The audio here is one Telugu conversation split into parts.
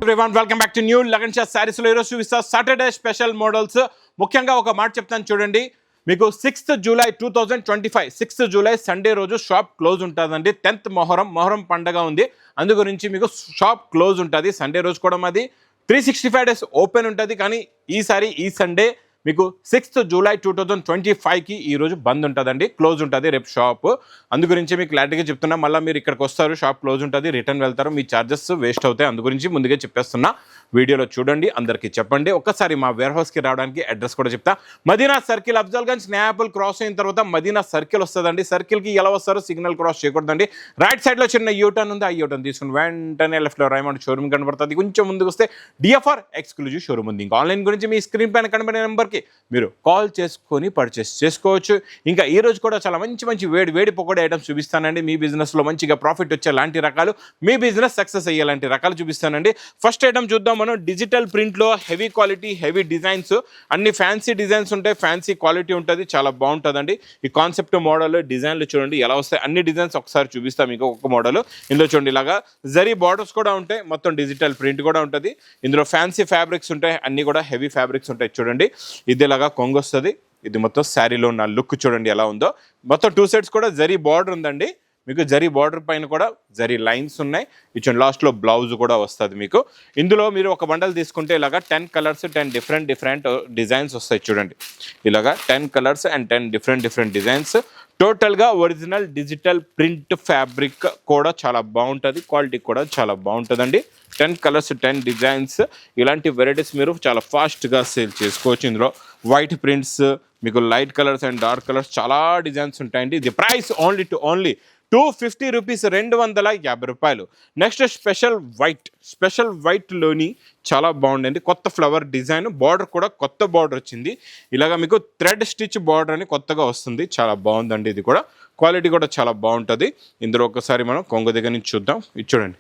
everyone, welcome back to new Lagan Shah Sarees లో ఈరోజు చూపిస్తా సాటర్డే స్పెషల్ మోడల్స్. ముఖ్యంగా ఒక మాట చెప్తాను చూడండి, మీకు 6th July 2025 6th July Sunday రోజు షాప్ క్లోజ్ ఉంటుందండి. 10th మొహరం పండగ ఉంది, అందు గురించి మీకు షాప్ క్లోజ్ ఉంటుంది. సండే రోజు కూడా మాది 365 days ఓపెన్ ఉంటుంది, కానీ ఈసారి ఈ సండే మీకు 6th జూలై 2025కి ఈరోజు బంద్ ఉంటుందండి, క్లోజ్ ఉంటుంది రేపు షాప్. అందు గురించి మీకు క్లారిటీగా చెప్తున్నా. మళ్ళీ మీరు ఇక్కడికి వస్తారు, షాప్ క్లోజ్ ఉంటుంది, రిటర్న్ వెళ్తారు, మీ ఛార్జెస్ వేస్ట్ అవుతాయి. అందు గురించి ముందుగా చెప్పేస్తున్నా, వీడియోలో చూడండి, అందరికీ చెప్పండి. ఒక్కసారి మా వేర్ హౌస్కి రావడానికి అడ్రస్ కూడా చెప్తా. మదీనా సర్కిల్, అఫ్జల్గంజ్ స్నాపుల్ క్రాస్ అయిన తర్వాత మదీనా సర్కిల్ వస్తుందండి. సర్కిల్కి ఎలా వస్తారో సిగ్నల్ క్రాస్ చేయకూడదండి. రైట్ సైడ్లో చిన్న యూటర్న్ ఉంది, ఆ యూటర్న్ తీసుకుని వెంటనే లెఫ్ట్లో రైమండ్ షోరూమ్ కనబడుతుంది. కొంచెం ముందుకు వస్తే డిఎఫ్ఆర్ ఎక్స్క్లూజివ్ షోరూమ్ ఉంది. ఇంకా ఆన్లైన్ గురించి మీ స్క్రీన్ పైన కనబడే నెంబర్కి మీరు కాల్ చేసుకొని పర్చేస్ చేసుకోవచ్చు. ఇంకా ఈ రోజు కూడా చాలా మంచి వేడి పకోడీ ఐటమ్స్ చూపిస్తానండి. మీ బిజినెస్లో మంచిగా ప్రాఫిట్ వచ్చే లాంటి రకాలు, మీ బిజినెస్ సక్సెస్ అయ్యేలాంటి రకాలు చూపిస్తానండి. ఫస్ట్ ఐటమ్ చూద్దాం మనం. డిజిటల్ ప్రింట్లో హెవీ క్వాలిటీ, హెవీ డిజైన్స్, అన్ని ఫ్యాన్సీ డిజైన్స్ ఉంటాయి, ఫ్యాన్సీ క్వాలిటీ ఉంటుంది, చాలా బాగుంటుందండి. ఈ కాన్సెప్ట్ మోడల్ డిజైన్లు చూడండి ఎలా వస్తాయి. అన్ని డిజైన్స్ ఒకసారి చూపిస్తాం మీకు ఒక్క మోడల్. ఇందులో చూడండి ఇలాగా జరీ బార్డర్స్ కూడా ఉంటాయి, మొత్తం డిజిటల్ ప్రింట్ కూడా ఉంటుంది. ఇందులో ఫ్యాన్సీ ఫ్యాబ్రిక్స్ ఉంటాయి, అన్ని కూడా హెవీ ఫ్యాబ్రిక్స్ ఉంటాయి. చూడండి ఇది ఇలాగా కొంగు వస్తుంది. ఇది మొత్తం శారీలో ఉన్న లుక్ చూడండి ఎలా ఉందో. మొత్తం 2 sides కూడా జరీ బార్డర్ ఉందండి. మీకు జరీ బార్డర్ పైన కూడా జరీ లైన్స్ ఉన్నాయి. ఇచ్చిన లాస్ట్లో బ్లౌజ్ కూడా వస్తుంది మీకు. ఇందులో మీరు ఒక బండల్ తీసుకుంటే ఇలాగా 10 కలర్స్, 10 డిఫరెంట్ డిజైన్స్ వస్తాయి. చూడండి ఇలాగా 10 కలర్స్ అండ్ 10 డిఫరెంట్ డిజైన్స్. టోటల్గా ఒరిజినల్ డిజిటల్ ప్రింట్ ఫ్యాబ్రిక్ కూడా చాలా బాగుంటుంది, క్వాలిటీ కూడా చాలా బాగుంటుందండి. 10 కలర్స్ 10 డిజైన్స్, ఇలాంటి వెరైటీస్ మీరు చాలా ఫాస్ట్గా సేల్ చేసుకోవచ్చు. ఇందులో వైట్ ప్రింట్స్, మీకు light colours and dark colours, చాలా డిజైన్స్ ఉంటాయండి. ఇది ప్రైస్ ఓన్లీ 250 రూపీస్, 250 రూపాయలు. నెక్స్ట్ స్పెషల్ వైట్లోని చాలా బాగుండండి. కొత్త ఫ్లవర్ డిజైన్, బార్డర్ కూడా కొత్త బార్డర్ వచ్చింది. ఇలాగా మీకు థ్రెడ్ స్టిచ్ బార్డర్ అని కొత్తగా వస్తుంది, చాలా బాగుందండి. ఇది కూడా క్వాలిటీ కూడా చాలా బాగుంటుంది. ఇందులో ఒకసారి మనం కొంగు దగ్గర నుంచి చూద్దాం. ఇది చూడండి,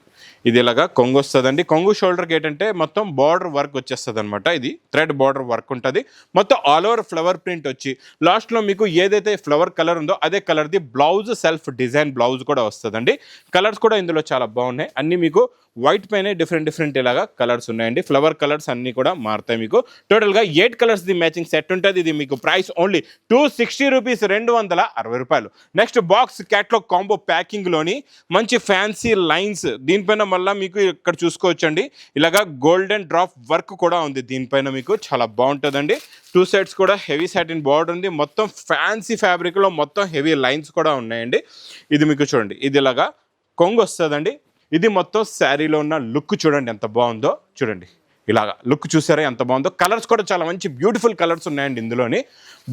ఇది ఇలాగా కొంగు వస్తుందండి. కొంగు షోల్డర్కి ఏంటంటే మొత్తం బార్డర్ వర్క్ వచ్చేస్తుంది అనమాట. ఇది థ్రెడ్ బార్డర్ వర్క్ ఉంటుంది. మొత్తం ఆల్ ఓవర్ ఫ్లవర్ ప్రింట్ వచ్చి లాస్ట్లో మీకు ఏదైతే ఫ్లవర్ కలర్ ఉందో అదే కలర్ది బ్లౌజ్, సెల్ఫ్ డిజైన్ బ్లౌజ్ కూడా వస్తుందండి. కలర్స్ కూడా ఇందులో చాలా బాగున్నాయి. అన్నీ మీకు వైట్ పైన డిఫరెంట్ ఇలాగా కలర్స్ ఉన్నాయండి. ఫ్లవర్ కలర్స్ అన్నీ కూడా మారుతాయి. మీకు టోటల్గా 8 కలర్స్ది మ్యాచింగ్ సెట్ ఉంటుంది. ఇది మీకు ప్రైస్ ఓన్లీ 260 రూపీస్, 260 రూపాయలు. నెక్స్ట్ బాక్స్ క్యాట్లాగ్ కాంబో ప్యాకింగ్లోని మంచి ఫ్యాన్సీ లైన్స్, దీనిపైన మళ్ళీ మీకు ఇక్కడ చూసుకోవచ్చండి ఇలాగా గోల్డెన్ డ్రాప్ వర్క్ కూడా ఉంది. దీనిపైన మీకు చాలా బాగుంటుందండి. 2 sides కూడా హెవీ సాటిన్ బార్డర్ ఉంది. మొత్తం ఫ్యాన్సీ ఫ్యాబ్రిక్లో మొత్తం హెవీ లైన్స్ కూడా ఉన్నాయండి. ఇది మీకు చూడండి, ఇది ఇలాగా కొంగు వస్తుందండి. ఇది మొత్తం శారీలో ఉన్న లుక్ చూడండి ఎంత బాగుందో. చూడండి ఇలాగా లుక్ చూసారా ఎంత బాగుందో. కలర్స్ కూడా చాలా మంచి బ్యూటిఫుల్ కలర్స్ ఉన్నాయండి ఇందులోని.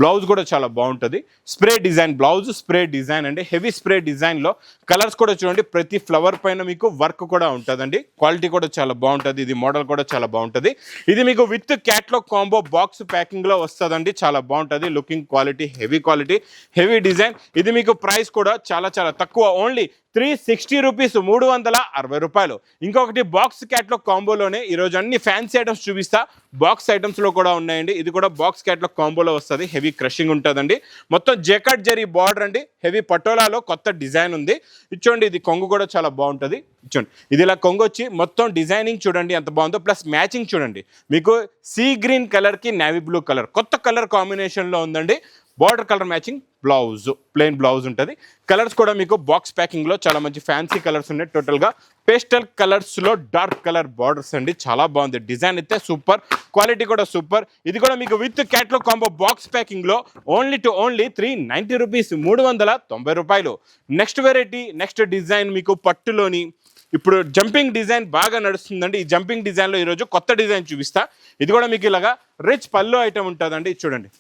బ్లౌజ్ కూడా చాలా బాగుంటుంది. Spray design blouse, spray design అండి. హెవీ స్ప్రే డిజైన్లో కలర్స్ కూడా చూడండి, ప్రతి ఫ్లవర్ పైన మీకు వర్క్ కూడా ఉంటుందండి. క్వాలిటీ కూడా చాలా బాగుంటుంది. ఇది మోడల్ కూడా చాలా బాగుంటుంది. ఇది మీకు విత్ క్యాట్లాగ్ కాంబో బాక్స్ ప్యాకింగ్లో వస్తుందండి. చాలా బాగుంటుంది looking, quality, quality, heavy design. ఇది మీకు ప్రైస్ కూడా చాలా తక్కువ, ఓన్లీ 360 రూపీస్, 360 రూపాయలు. ఇంకొకటి బాక్స్ క్యాట్లాగ్ కాంబోలోనే ఈరోజు అన్ని ఫ్యాన్సీ ఐటమ్స్ చూపిస్తా. బాక్స్ ఐటమ్స్లో కూడా ఉన్నాయండి. ఇది కూడా బాక్స్ క్యాట్లాగ్ కాంబోలో వస్తుంది. హెవీ క్రషింగ్ ఉంటుందండి. మొత్తం జెకాట్ జరీ బార్డర్ అండి. హెవీ పటోలాలో కొత్త డిజైన్ ఉంది. ఇచ్చోండి, ఇది కొంగు కూడా చాలా బాగుంటుంది. ఇచ్చోండి, ఇది ఇలా కొంగు వచ్చి మొత్తం డిజైనింగ్ చూడండి ఎంత బాగుందో. ప్లస్ మ్యాచింగ్ చూడండి, మీకు సీ గ్రీన్ కలర్కి నేవీ బ్లూ కలర్, కొత్త కలర్ కాంబినేషన్లో ఉందండి. Border colour matching blouse, plain blouse ఉంటుంది. కలర్స్ కూడా మీకు బాక్స్ ప్యాకింగ్లో చాలా మంచి ఫ్యాన్సీ కలర్స్ ఉన్నాయి. టోటల్గా పేస్టల్ కలర్స్లో డార్క్ కలర్ బార్డర్స్ అండి. చాలా బాగుంది. డిజైన్ అయితే సూపర్, క్వాలిటీ కూడా సూపర్. ఇది కూడా మీకు విత్ క్యాట్లాగ్ కాంబో బాక్స్ ప్యాకింగ్లో ఓన్లీ 390 రూపీస్, 390 రూపాయలు. నెక్స్ట్ వెరైటీ, నెక్స్ట్ డిజైన్ మీకు పట్టులోని ఇప్పుడు జంపింగ్ డిజైన్ బాగా నడుస్తుందండి. ఈ జంపింగ్ డిజైన్లో ఈరోజు కొత్త డిజైన్ చూపిస్తా. ఇది కూడా మీకు ఇలాగా రిచ్ పల్లో ఐటమ్ ఉంటుందండి. చూడండి,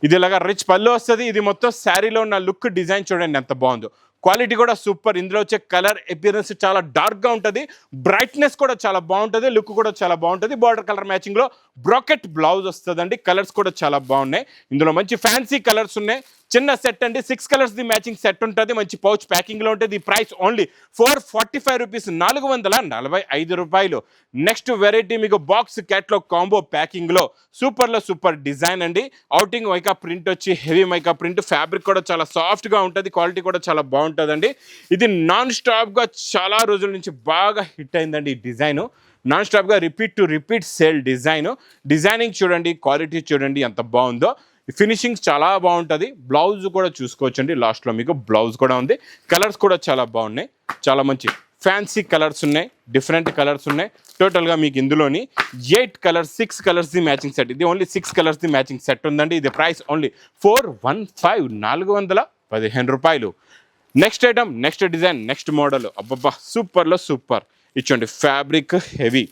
ఇది ఇలాగా రిచ్ పళ్ళు వస్తుంది. ఇది మొత్తం శారీలో ఉన్న లుక్ డిజైన్ చూడండి ఎంత బాగుందో. క్వాలిటీ కూడా సూపర్. ఇందులో వచ్చే కలర్ అపియరెన్స్ చాలా డార్క్గా ఉంటుంది. బ్రైట్నెస్ కూడా చాలా బాగుంటుంది. లుక్ కూడా చాలా బాగుంటుంది. బార్డర్ కలర్ మ్యాచింగ్లో బ్రాకెట్ బ్లౌజ్ వస్తుందండి. కలర్స్ కూడా చాలా బాగున్నాయి. ఇందులో మంచి ఫ్యాన్సీ కలర్స్ ఉన్నాయి. చిన్న సెట్ అండి, 6 కలర్స్ది మ్యాచింగ్ సెట్ ఉంటుంది. మంచి పౌచ్ ప్యాకింగ్లో ఉంటుంది. ఈ ప్రైస్ ఓన్లీ 445 రూపీస్, 445 రూపాయలు. నెక్స్ట్ వెరైటీ మీకు బాక్స్ క్యాట్లాగ్ కాంబో ప్యాకింగ్లో సూపర్ డిజైన్ అండి. అవుటింగ్ మైకా ప్రింట్ వచ్చి హెవీ మైకా ప్రింట్, ఫ్యాబ్రిక్ కూడా చాలా సాఫ్ట్గా ఉంటుంది. క్వాలిటీ కూడా చాలా బాగుంటుందండి. ఇది నాన్ స్టాప్గా చాలా రోజుల నుంచి బాగా హిట్ అయిందండి ఈ డిజైను. నాన్ స్టాప్గా repeat to repeat sale designing చూడండి, క్వాలిటీ చూడండి ఎంత బాగుందో. ఫినిషింగ్స్ చాలా బాగుంటుంది. బ్లౌజ్ కూడా చూసుకోవచ్చండి, లాస్ట్లో మీకు బ్లౌజ్ కూడా ఉంది. కలర్స్ కూడా చాలా బాగున్నాయి, చాలా మంచి ఫ్యాన్సీ కలర్స్ ఉన్నాయి, డిఫరెంట్ కలర్స్ ఉన్నాయి. టోటల్గా మీకు ఇందులోని 8 కలర్స్ 6 కలర్స్ది మ్యాచింగ్ సెట్. ఇది ఓన్లీ 6 కలర్స్ది మ్యాచింగ్ సెట్ ఉందండి. ఇది ప్రైస్ ఓన్లీ 415 రూపాయలు. Next item, next design, next model. అబ్బబ్బా సూపర్లో సూపర్. ఇచ్చోండి ఫ్యాబ్రిక్ హెవీ.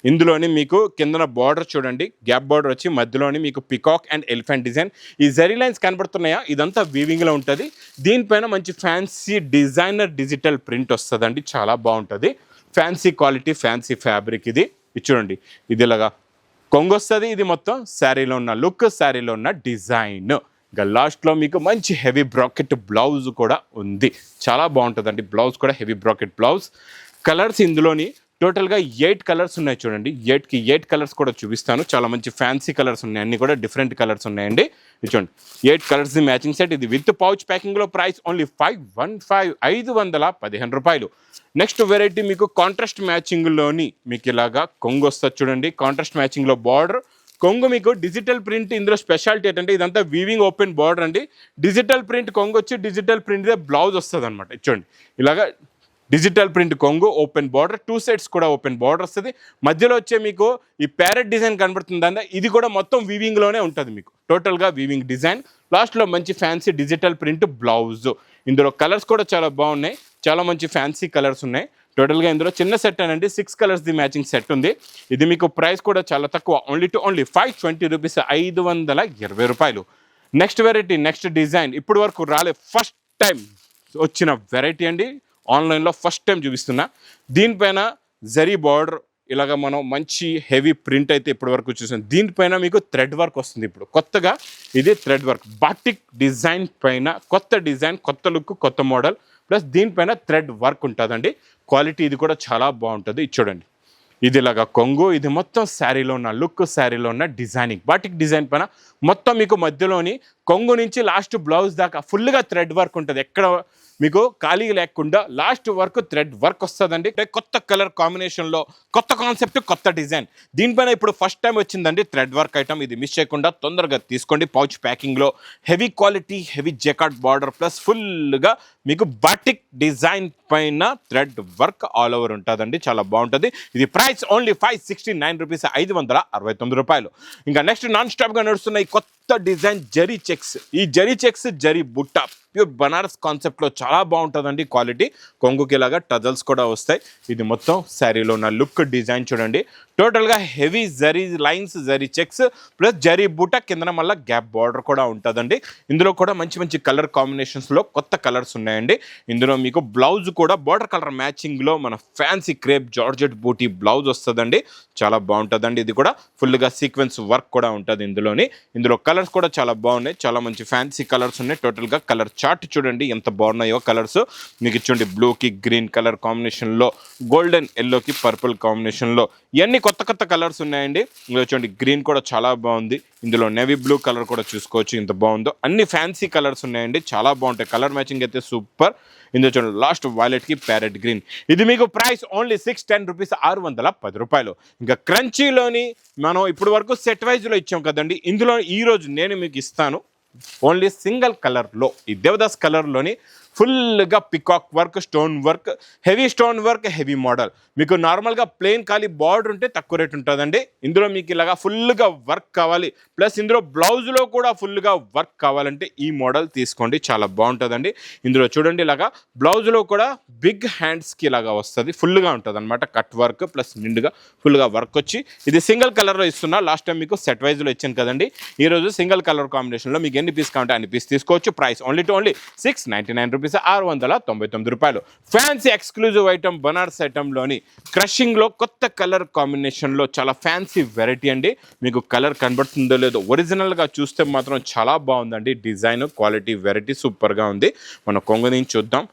ఇందులోని మీకు కిందన బార్డర్ చూడండి, గ్యాప్ బార్డర్ వచ్చి మధ్యలోని మీకు పికాక్ అండ్ ఎలిఫెంట్ డిజైన్. ఈ జరీ లైన్స్ కనబడుతున్నాయా, ఇదంతా వీవింగ్లో ఉంటుంది. దీనిపైన మంచి ఫ్యాన్సీ డిజైనర్ డిజిటల్ ప్రింట్ వస్తుందండి, చాలా బాగుంటుంది. Fancy quality, fancy fabric. ఇది చూడండి, ఇది ఇలాగా కొంగు వస్తుంది. ఇది మొత్తం శారీలో ఉన్న లుక్, శారీలో ఉన్న డిజైన్. ఇంకా లాస్ట్లో మీకు మంచి హెవీ బ్రాకెట్ బ్లౌజ్ కూడా ఉంది, చాలా బాగుంటుందండి. బ్లౌజ్ కూడా హెవీ బ్రాకెట్ బ్లౌజ్. కలర్స్ ఇందులోని టోటల్గా 8 కలర్స్ ఉన్నాయి చూడండి. 8కి 8 కలర్స్ కూడా చూపిస్తాను. చాలా మంచి ఫ్యాన్సీ కలర్స్ ఉన్నాయి, అన్ని కూడా డిఫరెంట్ కలర్స్ ఉన్నాయండి. ఇది చూడండి 8 కలర్స్ది మ్యాచింగ్ సెట్. ఇది విత్ పౌచ్ ప్యాకింగ్లో ప్రైస్ ఓన్లీ 515 రూపాయలు. నెక్స్ట్ వెరైటీ మీకు కాంట్రాస్ట్ మ్యాచింగ్లోని మీకు ఇలాగా కొంగు వస్తుంది చూడండి. కాంట్రాస్ట్ మ్యాచింగ్లో బార్డర్, కొంగు మీకు డిజిటల్ ప్రింట్. ఇందులో స్పెషాలిటీ ఏంటంటే ఇదంతా వీవింగ్ ఓపెన్ బార్డర్ అండి. డిజిటల్ ప్రింట్ కొంగు వచ్చి డిజిటల్ ప్రింట్దే బ్లౌజ్ వస్తుంది అనమాట. చూడండి ఇలాగా డిజిటల్ ప్రింట్ కొంగు, ఓపెన్ బార్డర్, 2 సైడ్స్ కూడా ఓపెన్ బార్డర్ వస్తుంది. మధ్యలో వచ్చే మీకు ఈ ప్యారెట్ డిజైన్ కనబడుతుందా, ఇది కూడా మొత్తం వీవింగ్లోనే ఉంటుంది మీకు. టోటల్గా వీవింగ్ డిజైన్. లాస్ట్లో మంచి ఫ్యాన్సీ డిజిటల్ ప్రింట్ బ్లౌజ్. ఇందులో కలర్స్ కూడా చాలా బాగున్నాయి, చాలా మంచి ఫ్యాన్సీ కలర్స్ ఉన్నాయి. టోటల్గా ఇందులో చిన్న సెట్ అనండి, 6 కలర్స్ది మ్యాచింగ్ సెట్ ఉంది. ఇది మీకు ప్రైస్ కూడా చాలా తక్కువ, ఓన్లీ 520 రూపీస్, 520 రూపాయలు. Next variety, next design. ఇప్పుడు వరకు రాలే, ఫస్ట్ టైం వచ్చిన వెరైటీ అండి. ఆన్లైన్లో ఫస్ట్ టైం చూపిస్తున్నా. దీనిపైన జరీ బార్డర్, ఇలాగ మనం మంచి హెవీ ప్రింట్ అయితే ఇప్పటి వరకు చూసాం. దీనిపైన మీకు థ్రెడ్ వర్క్ వస్తుంది. ఇప్పుడు కొత్తగా ఇది థ్రెడ్ వర్క్, బాటిక్ డిజైన్ పైన కొత్త డిజైన్, కొత్త లుక్, కొత్త మోడల్. ప్లస్ దీనిపైన థ్రెడ్ వర్క్ ఉంటుందండి. క్వాలిటీ ఇది కూడా చాలా బాగుంటుంది. ఇది చూడండి, ఇది ఇలాగా కొంగు. ఇది మొత్తం శారీలో ఉన్న లుక్, శారీలో ఉన్న డిజైనింగ్, బాటిక్ డిజైన్ పైన మొత్తం మీకు మధ్యలోని కొంగు నుంచి లాస్ట్ బ్లౌజ్ దాకా ఫుల్గా థ్రెడ్ వర్క్ ఉంటుంది. ఎక్కడ మీకు ఖాళీ లేకుండా లాస్ట్ వరకు థ్రెడ్ వర్క్ వస్తుందండి. కొత్త కలర్ కాంబినేషన్లో, కొత్త కాన్సెప్ట్, కొత్త డిజైన్. దీనిపైన ఇప్పుడు ఫస్ట్ టైం వచ్చిందండి థ్రెడ్ వర్క్ ఐటమ్. ఇది మిస్ చేయకుండా తొందరగా తీసుకోండి. పౌచ్ ప్యాకింగ్లో heavy quality, heavy jacquard border plus ఫుల్గా మీకు బాటిక్ డిజైన్ పైన థ్రెడ్ వర్క్ ఆల్ ఓవర్ ఉంటుందండి, చాలా బాగుంటుంది. ఇది ప్రైస్ ఓన్లీ 569 రూపీస్, 569 రూపాయలు. ఇంకా నెక్స్ట్ నాన్ స్టాప్గా నడుస్తున్న ఈ కొత్త డిజైన్ జరీ చెక్స్. ఈ జరీ చెక్స్, జరీ బుట్ట, ప్యూర్ బనారస్ కాన్సెప్ట్లో చాలా బాగుంటుందండి క్వాలిటీ. కొంగుకి ఇలాగా టజల్స్ కూడా వస్తాయి. ఇది మొత్తం శారీలో ఉన్న లుక్, డిజైన్ చూడండి. టోటల్గా heavy zari lines, zari checks plus zari బూట, కింద మళ్ళీ గ్యాప్ బార్డర్ కూడా ఉంటుందండి. ఇందులో కూడా మంచి మంచి కలర్ కాంబినేషన్స్లో కొత్త కలర్స్ ఉన్నాయండి. ఇందులో మీకు బ్లౌజ్ కూడా బార్డర్ కలర్ మ్యాచింగ్లో మన ఫ్యాన్సీ క్రేప్ జార్జెట్ బూటీ బ్లౌజ్ వస్తుందండి, చాలా బాగుంటుందండి. ఇది కూడా ఫుల్గా సీక్వెన్స్ వర్క్ కూడా ఉంటుంది ఇందులోని. ఇందులో కలర్స్ కూడా చాలా బాగున్నాయి, చాలా మంచి ఫ్యాన్సీ కలర్స్ ఉన్నాయి. టోటల్గా కలర్ చార్ట్ చూడండి ఎంత బాగున్నాయో కలర్స్. మీకు చూడండి బ్లూకి గ్రీన్ కలర్ కాంబినేషన్లో, గోల్డెన్ ఎల్లోకి పర్పుల్ కాంబినేషన్లో, ఇవన్నీ కొత్త కొత్త కలర్స్ ఉన్నాయండి. ఇందులో చూడండి గ్రీన్ కూడా చాలా బాగుంది. ఇందులో నేవీ బ్లూ కలర్ కూడా చూసుకోవచ్చు ఎంత బాగుందో. అన్ని ఫ్యాన్సీ కలర్స్ ఉన్నాయండి, చాలా బాగుంటాయి. కలర్ మ్యాచింగ్ అయితే సూపర్. ఇందులో చూడండి లాస్ట్ వైలెట్కి ప్యారెట్ గ్రీన్. ఇది మీకు ప్రైస్ ఓన్లీ 610 రూపీస్, 610 రూపాయలు. ఇంకా క్రంచీలోని మనం ఇప్పుడు వరకు సెట్ వైజ్లో ఇచ్చాం కదండి. ఇందులో ఈరోజు నేను మీకు ఇస్తాను ఓన్లీ సింగిల్ కలర్లో. ఈ దేవదాస్ కలర్లోని ఫుల్గా peacock work, stone work, heavy stone work, heavy model. మీకు నార్మల్గా ప్లెయిన్ ఖాళీ బార్డర్ ఉంటే తక్కువ రేట్ ఉంటుందండి. ఇందులో మీకు ఇలాగా ఫుల్గా వర్క్ కావాలి, ప్లస్ ఇందులో బ్లౌజ్లో కూడా ఫుల్గా వర్క్ కావాలంటే ఈ మోడల్ తీసుకోండి, చాలా బాగుంటుందండి. ఇందులో చూడండి ఇలాగా బ్లౌజ్లో కూడా బిగ్ హ్యాండ్స్కి ఇలాగా వస్తుంది, ఫుల్గా ఉంటుంది అనమాట. కట్ వర్క్ ప్లస్ నిండుగా ఫుల్గా వర్క్ వచ్చి. ఇది సింగిల్ కలర్లో ఇస్తున్నా. లాస్ట్ టైం మీకు సెట్ వైజ్లో ఇచ్చాను కదండి. ఈరోజు సింగిల్ కలర్ కాంబినేషన్లో మీకు ఎన్ని పీస్ కావాలంటే అన్ని పీస్ తీసుకోవచ్చు. ప్రైస్ ఓన్లీ 699 రూపీస్, 699 రూపాయలు. ఫ్యాన్సీ ఎక్స్క్లూజివ్ ఐటమ్, బనారస్ ఐటమ్లోని క్రషింగ్లో కొత్త కలర్ కాంబినేషన్లో చాలా ఫ్యాన్సీ వెరైటీ అండి. మీకు కలర్ కనబడుతుందో లేదో, ఒరిజినల్గా చూస్తే మాత్రం చాలా బాగుందండి. డిజైన్, క్వాలిటీ, వెరైటీ సూపర్గా ఉంది. మన కొంగు నుంచి చూద్దాం.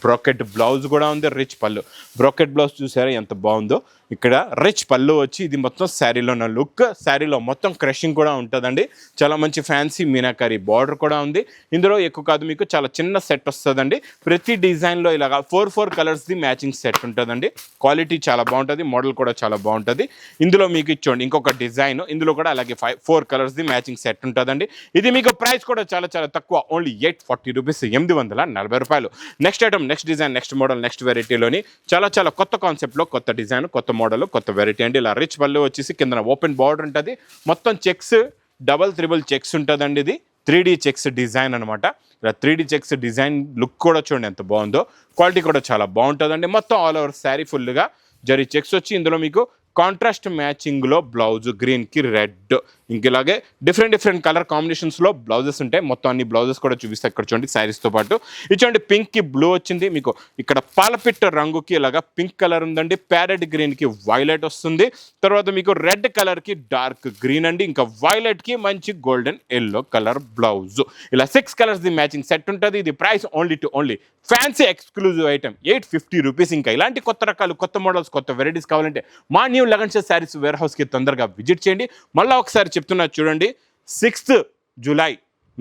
బ్రాకెట్ బ్లౌజ్ కూడా ఉంది, రిచ్ పళ్ళు. బ్రాకెట్ బ్లౌజ్ చూసారా ఎంత బాగుందో. ఇక్కడ రిచ్ పళ్ళు వచ్చి ఇది మొత్తం శారీలో ఉన్న లుక్. శారీలో మొత్తం క్రషింగ్ కూడా ఉంటుందండి. చాలా మంచి ఫ్యాన్సీ మీనాకారి బార్డర్ కూడా ఉంది. ఇందులో ఎక్కువ కాదు, మీకు చాలా చిన్న సెట్ వస్తుందండి. ప్రతి డిజైన్లో ఇలాగా 4 కలర్స్ది మ్యాచింగ్ సెట్ ఉంటుందండి. క్వాలిటీ చాలా బాగుంటుంది, మోడల్ కూడా చాలా బాగుంటుంది. ఇందులో మీకు ఇచ్చోండి ఇంకొక డిజైన్, ఇందులో కూడా అలాగే 4 కలర్స్ది మ్యాచింగ్ సెట్ ఉంటుందండి. ఇది మీకు ప్రైస్ కూడా చాలా చాలా తక్కువ, ఓన్లీ 840 రూపీస్, 840 రూపాయలు. Next item, next design, next model, next వెరైటీలోని చాలా చాలా కొత్త కాన్సెప్ట్లో కొత్త డిజైన్, కొత్త మోడల్, కొత్త వెరైటీ అండి. ఇలా రిచ్ పళ్ళు వచ్చేసి కింద ఓపెన్ బార్డర్ ఉంటుంది, మొత్తం చెక్స్, డబల్ త్రిబుల్ చెక్స్ ఉంటుందండి. ఇది 3D చెక్స్ డిజైన్ అనమాట. ఇలా 3D చెక్స్ డిజైన్ లుక్ కూడా చూడండి ఎంత బాగుందో. క్వాలిటీ కూడా చాలా బాగుంటుందండి. మొత్తం ఆల్ ఓవర్ శారీ ఫుల్గా జరీ చెక్స్ వచ్చి ఇందులో మీకు కాంట్రాస్ట్ మ్యాచింగ్లో బ్లౌజ్, గ్రీన్కి రెడ్, ఇంక ఇలాగే డిఫరెంట్ కలర్ కాంబినేషన్స్లో బ్లౌజెస్ ఉంటాయి. మొత్తం అన్ని బ్లౌజెస్ కూడా చూపిస్తాయి ఇక్కడ చూడండి. శారీస్తో పాటు ఇచ్చండి పింక్కి బ్లూ వచ్చింది, మీకు ఇక్కడ పాలపిట్ట రంగుకి ఇలాగా పింక్ కలర్ ఉందండి. ప్యారెట్ గ్రీన్కి వైలెట్ వస్తుంది. తర్వాత మీకు రెడ్ కలర్కి డార్క్ గ్రీన్ అండి. ఇంకా వైలెట్కి మంచి గోల్డెన్ ఎల్లో కలర్ బ్లౌజ్. ఇలా 6 కలర్స్ది మ్యాచింగ్ సెట్ ఉంటుంది. ఇది price only fancy exclusive item 850 rupees. ఇంకా ఇలాంటి కొత్త రకాలు, కొత్త మోడల్స్, కొత్త వెరైటీస్ కావాలంటే మా న్యూ లగన్ శారీస్ వేర్ హౌస్కి తొందరగా విజిట్ చేయండి. మళ్ళీ ఒకసారి చెప్తున్నా చూడండి, 6th జూలై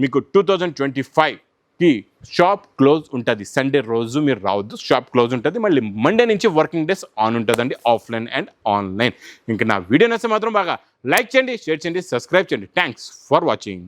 మీకు 2025కి షాప్ క్లోజ్ ఉంటుంది. సండే రోజు మీరు రావద్దు, షాప్ క్లోజ్ ఉంటుంది. మళ్ళీ మండే నుంచి వర్కింగ్ డేస్ ఆన్ ఉంటుందండి, ఆఫ్లైన్ అండ్ ఆన్లైన్. ఇంకా నా వీడియో నచ్చితే మాత్రం బాగా లైక్ చేయండి, షేర్ చేయండి, సబ్స్క్రైబ్ చేయండి. Thanks for watching.